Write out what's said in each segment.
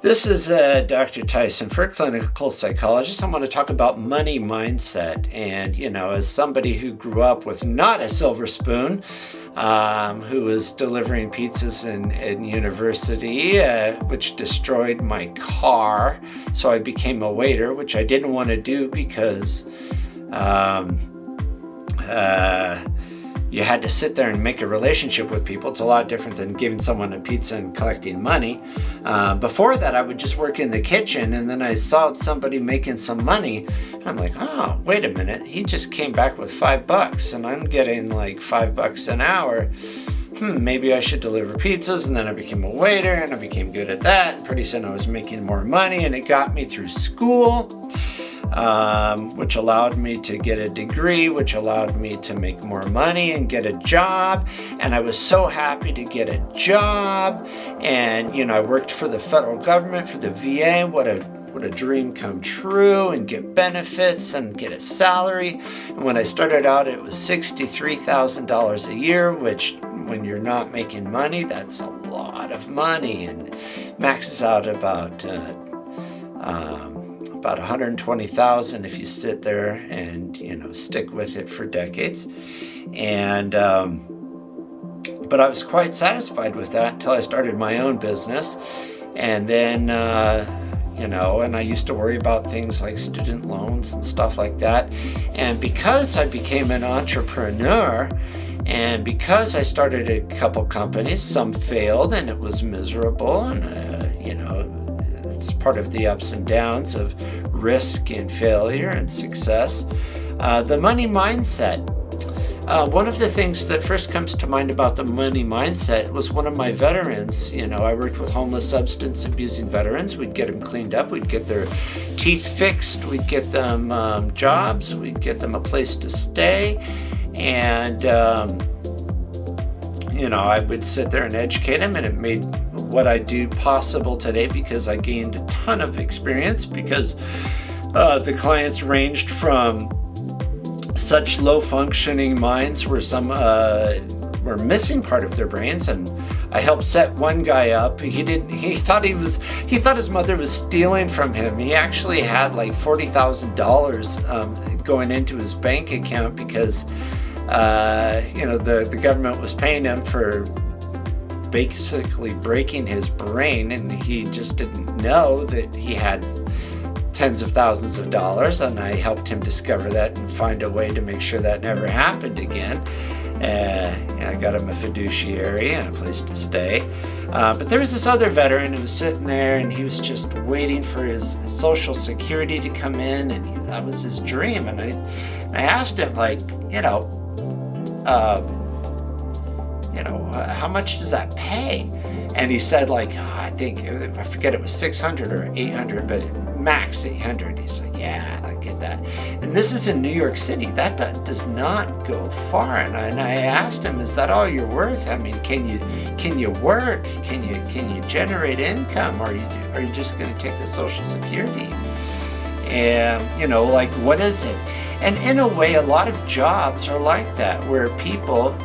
This is Dr. Tyson for clinical psychologist. I want to talk about money mindset. And, as somebody who grew up with not a silver spoon, who was delivering pizzas in university, which destroyed my car. So I became a waiter, which I didn't want to do because you had to sit there and make a relationship with people. It's a lot different than giving someone a pizza and collecting money. Before that, I would just work in the kitchen, and then I saw somebody making some money, and I'm like, oh, wait a minute. He just came back with $5, and I'm getting like $5 an hour. Maybe I should deliver pizzas. And then I became a waiter, and I became good at that. Pretty soon I was making more money, and it got me through school. Which allowed me to get a degree, which allowed me to make more money and get a job. And I was so happy to get a job. And, I worked for the federal government, for the VA. What a dream come true, and get benefits and get a salary. And when I started out, it was $63,000 a year, which when you're not making money, that's a lot of money, and maxes out about 120,000 if you sit there and stick with it for decades. And but I was quite satisfied with that until I started my own business. And then and I used to worry about things like student loans and stuff like that. And because I became an entrepreneur, and because I started a couple companies, some failed and it was miserable, and it's part of the ups and downs of risk and failure and success. The money mindset. One of the things that first comes to mind about the money mindset was one of my veterans. I worked with homeless substance abusing veterans. We'd get them cleaned up. We'd get their teeth fixed. We'd get them jobs. We'd get them a place to stay. And, I would sit there and educate them, and it made what I do possible today because I gained a ton of experience, because the clients ranged from such low functioning minds where some were missing part of their brains, and I helped set one guy up. He thought his mother was stealing from him. He actually had like $40,000 going into his bank account because the government was paying him for basically breaking his brain, and he just didn't know that he had tens of thousands of dollars. And I helped him discover that and find a way to make sure that never happened again. I got him a fiduciary and a place to stay. But there was this other veteran who was sitting there, and he was just waiting for his Social Security to come in, and that was his dream. And I asked him, how much does that pay? And he said, I forget, it was 600 or 800, but max 800. He's like, yeah, I get that. And this is in New York City. That does not go far. And I asked him, is that all you're worth? I mean, can you work? Can you generate income? Or are you just going to take the Social Security? And what is it? And in a way, a lot of jobs are like that, where people,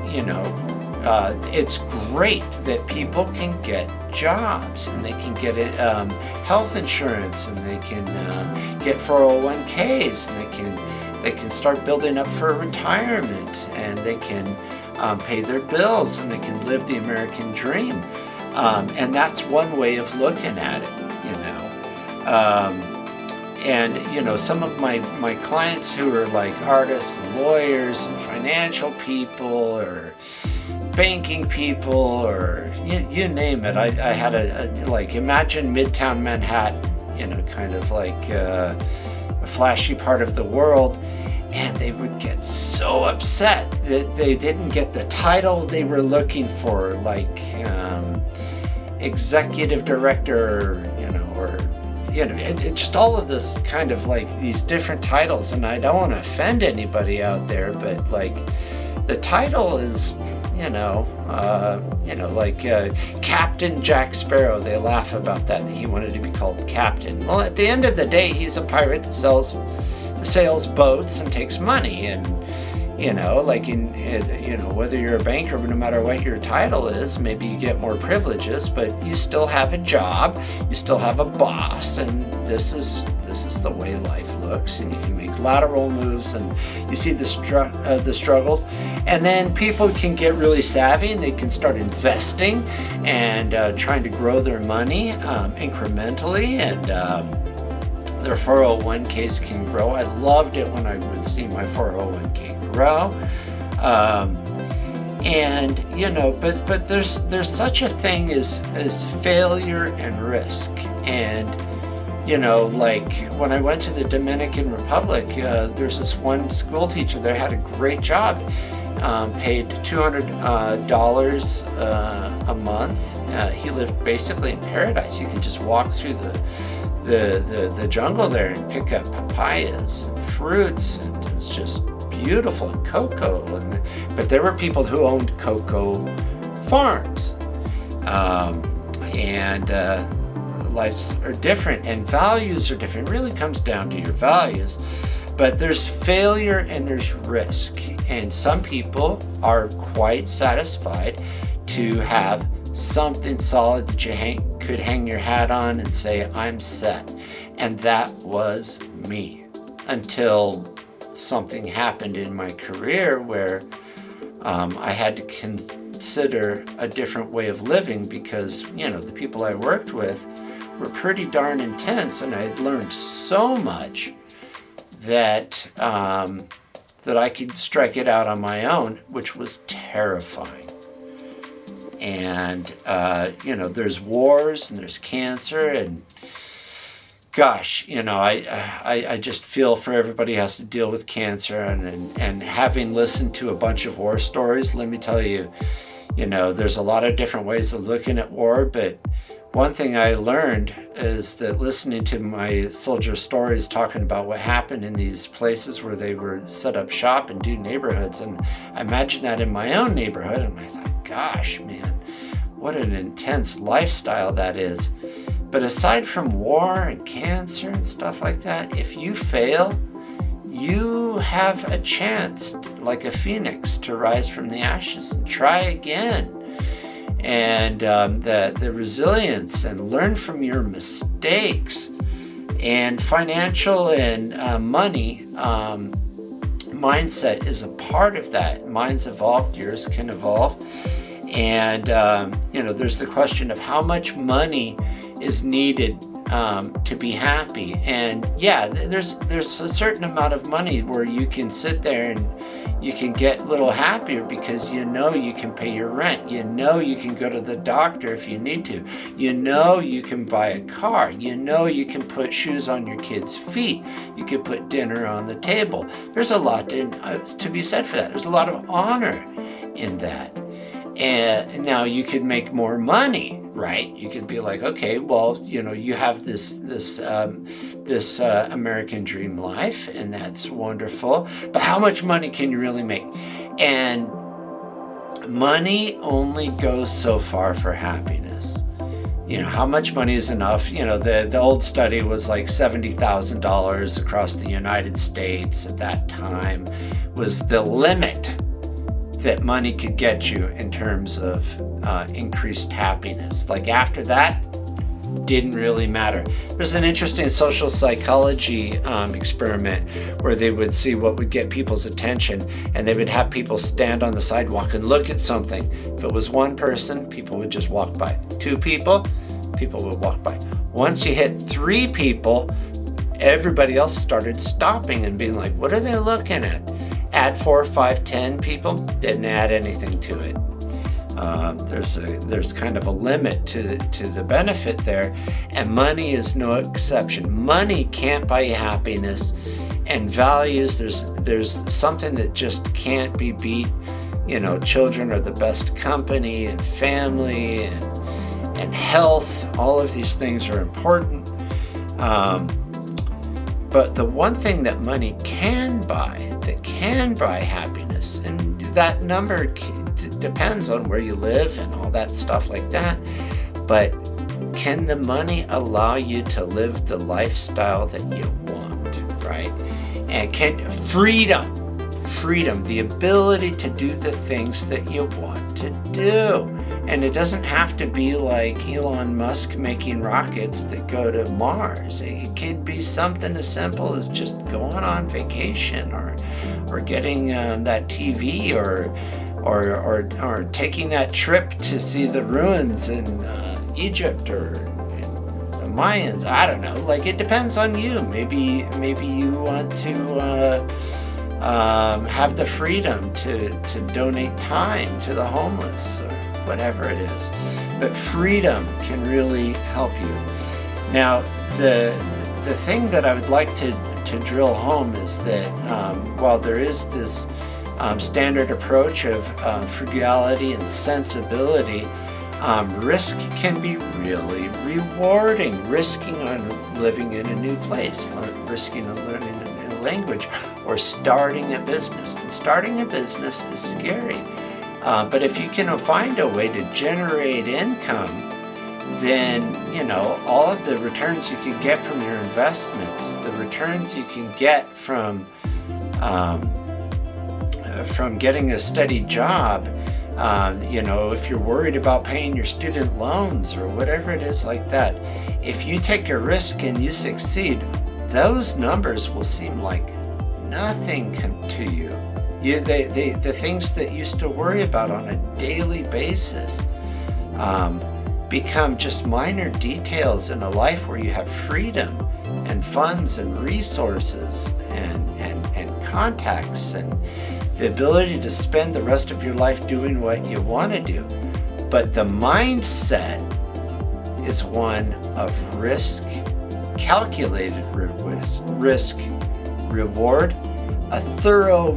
it's great that people can get jobs, and they can get health insurance, and they can get 401ks, and they can start building up for retirement, and they can pay their bills, and they can live the American dream. And that's one way of looking at it, And, some of my clients who are like artists and lawyers and financial people or banking people, or you name it. I had imagine Midtown Manhattan, kind of like a flashy part of the world. And they would get so upset that they didn't get the title they were looking for, like executive director, or just all of this kind of these different titles. And I don't want to offend anybody out there, but the title is, Captain Jack Sparrow. They laugh about that he wanted to be called Captain. Well, at the end of the day, he's a pirate that sails boats and takes money. And like whether you're a banker, no matter what your title is, maybe you get more privileges, but you still have a job, you still have a boss, and this is the way life looks. And you can make lateral moves, and you see the struggles. And then people can get really savvy, and they can start investing and trying to grow their money incrementally, and their 401ks can grow. I loved it when I would see my 401k grow. But there's such a thing as failure and risk. And like when I went to the Dominican Republic, there's this one school teacher there had a great job, paid $200 a month. He lived basically in paradise. You could just walk through the jungle there and pick up papayas and fruits, and it was just beautiful, and cocoa. But there were people who owned cocoa farms, and lives are different, and values are different. It really comes down to your values. But there's failure and there's risk, and some people are quite satisfied to have something solid that you could hang your hat on and say, I'm set. And that was me, until something happened in my career where I had to consider a different way of living, because the people I worked with were pretty darn intense, and I'd learned so much that I could strike it out on my own, which was terrifying. And there's wars and there's cancer, and gosh, I just feel for everybody who has to deal with cancer, and having listened to a bunch of war stories, let me tell you, there's a lot of different ways of looking at war. But one thing I learned is that listening to my soldier stories talking about what happened in these places where they were set up shop and do neighborhoods, and I imagined that in my own neighborhood, and I thought, gosh, man, what an intense lifestyle that is. But aside from war and cancer and stuff like that, if you fail, you have a chance, like a phoenix, to rise from the ashes and try again. And the resilience, and learn from your mistakes. And financial and money mindset is a part of that. Mine's evolved, yours can evolve. And there's the question of how much money is needed to be happy. And yeah, there's a certain amount of money where you can sit there and you can get a little happier, because you can pay your rent, you can go to the doctor if you need to, you can buy a car, you can put shoes on your kids' feet, you can put dinner on the table. There's a lot to be said for that. There's a lot of honor in that. And now you could make more money, right? You could be like, okay, well, you have this American dream life, and that's wonderful. But how much money can you really make? And money only goes so far for happiness. How much money is enough? The old study was like $70,000 across the United States at that time was the limit that money could get you in terms of increased happiness. Like after that, didn't really matter. There's an interesting social psychology experiment where they would see what would get people's attention, and they would have people stand on the sidewalk and look at something. If it was one person, people would just walk by. 2 people, people would walk by. Once you hit 3 people, everybody else started stopping and being like, what are they looking at? Add 4, 5, 10 people, didn't add anything to it. There's kind of a limit to the benefit there, and money is no exception. Money can't buy you happiness, and values, there's something that just can't be beat. Children are the best company, and family, and health. All of these things are important. But the one thing that money can buy, that can buy happiness, and that number depends on where you live and all that stuff like that, but can the money allow you to live the lifestyle that you want, right? And can freedom freedom, the ability to do the things that you want to do. And it doesn't have to be like Elon Musk making rockets that go to Mars. It could be something as simple as just going on vacation, or getting that TV, or taking that trip to see the ruins in Egypt or the Mayans. I don't know. Like, it depends on you. Maybe you want to have the freedom to donate time to the homeless, or whatever it is. But freedom can really help you. Now, the thing that I would like to drill home is that while there is this standard approach of frugality and sensibility, risk can be really rewarding. Risking on living in a new place, risking on learning a new language, or starting a business. And starting a business is scary. But if you can find a way to generate income, then, all of the returns you can get from your investments, the returns you can get from getting a steady job, if you're worried about paying your student loans or whatever it is like that, if you take a risk and you succeed, those numbers will seem like nothing to you. The things that you used to worry about on a daily basis become just minor details in a life where you have freedom and funds and resources and contacts and the ability to spend the rest of your life doing what you want to do. But the mindset is one of risk, calculated risk, reward, a thorough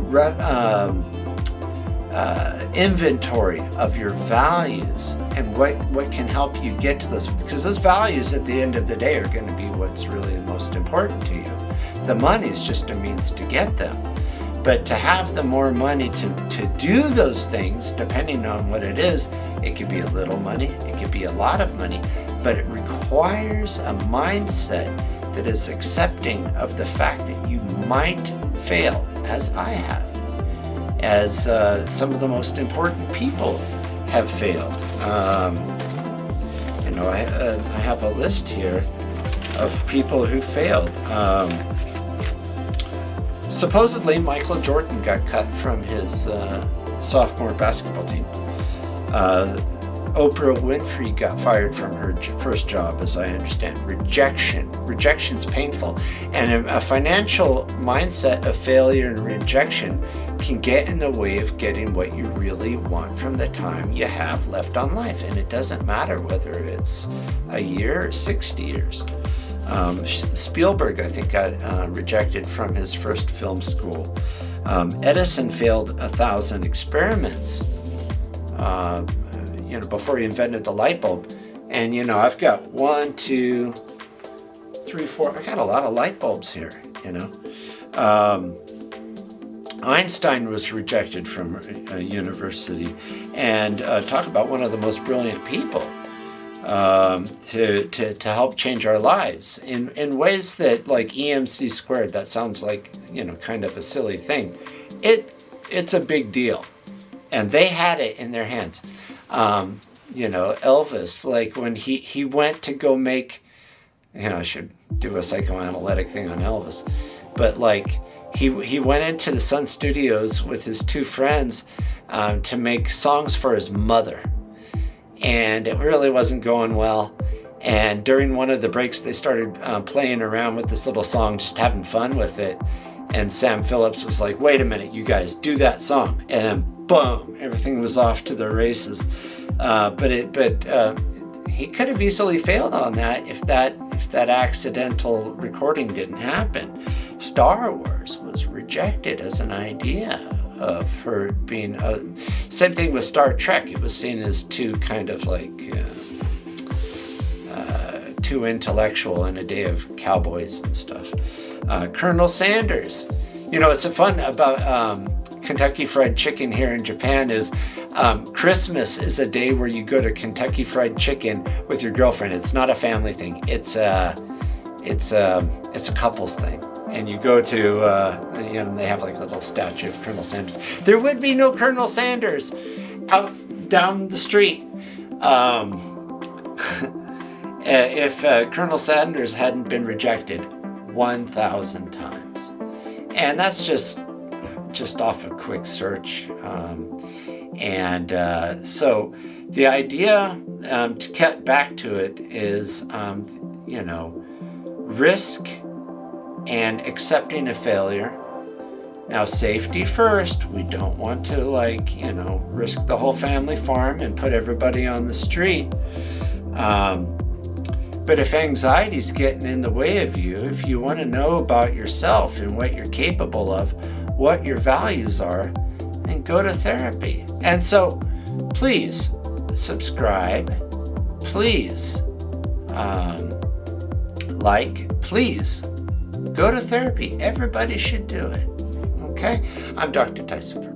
inventory of your values and what can help you get to those, because those values at the end of the day are going to be what's really the most important to you. The money is just a means to get them. But to have the more money to do those things, depending on what it is, it could be a little money, it could be a lot of money, but it requires a mindset that is accepting of the fact that you might fail, as I have, as some of the most important people have failed. I have a list here of people who failed. Supposedly, Michael Jordan got cut from his sophomore basketball team. Oprah Winfrey got fired from her first job, as I understand. Rejection's painful. And a financial mindset of failure and rejection can get in the way of getting what you really want from the time you have left on life. And it doesn't matter whether it's a year or 60 years. Spielberg, I think, got rejected from his first film school. Edison failed 1,000 experiments, before he invented the light bulb. And, I've got 1, 2, 3, 4, I got a lot of light bulbs here, Einstein was rejected from a university, and talk about one of the most brilliant people. To help change our lives in ways that, like EMC squared, that sounds like, kind of a silly thing. It's a big deal. And they had it in their hands. Elvis, like when he went to go make, I should do a psychoanalytic thing on Elvis, but like he went into the Sun Studios with his two friends to make songs for his mother. And it really wasn't going well. And during one of the breaks, they started playing around with this little song, just having fun with it. And Sam Phillips was like, wait a minute, you guys, do that song. And then boom, everything was off to the races. But he could have easily failed on that if that accidental recording didn't happen. Star Wars was rejected as an idea of her being same thing with Star Trek. It was seen as too kind of like too intellectual in a day of cowboys and stuff. Colonel Sanders, what's fun about Kentucky Fried Chicken here in Japan is Christmas is a day where you go to Kentucky Fried Chicken with your girlfriend. It's not a family thing. It's a couples thing. and you go to, they have like a little statue of Colonel Sanders. There would be no Colonel Sanders out down the street if Colonel Sanders hadn't been rejected 1,000 times. And that's just off a quick search. So the idea, to get back to it, is, risk and accepting a failure. Now, safety first. We don't want to risk the whole family farm and put everybody on the street. But if anxiety's getting in the way of you, if you want to know about yourself and what you're capable of, what your values are, then go to therapy. And so please subscribe. Please please go to therapy. Everybody should do it. Okay? I'm Dr. Tyson.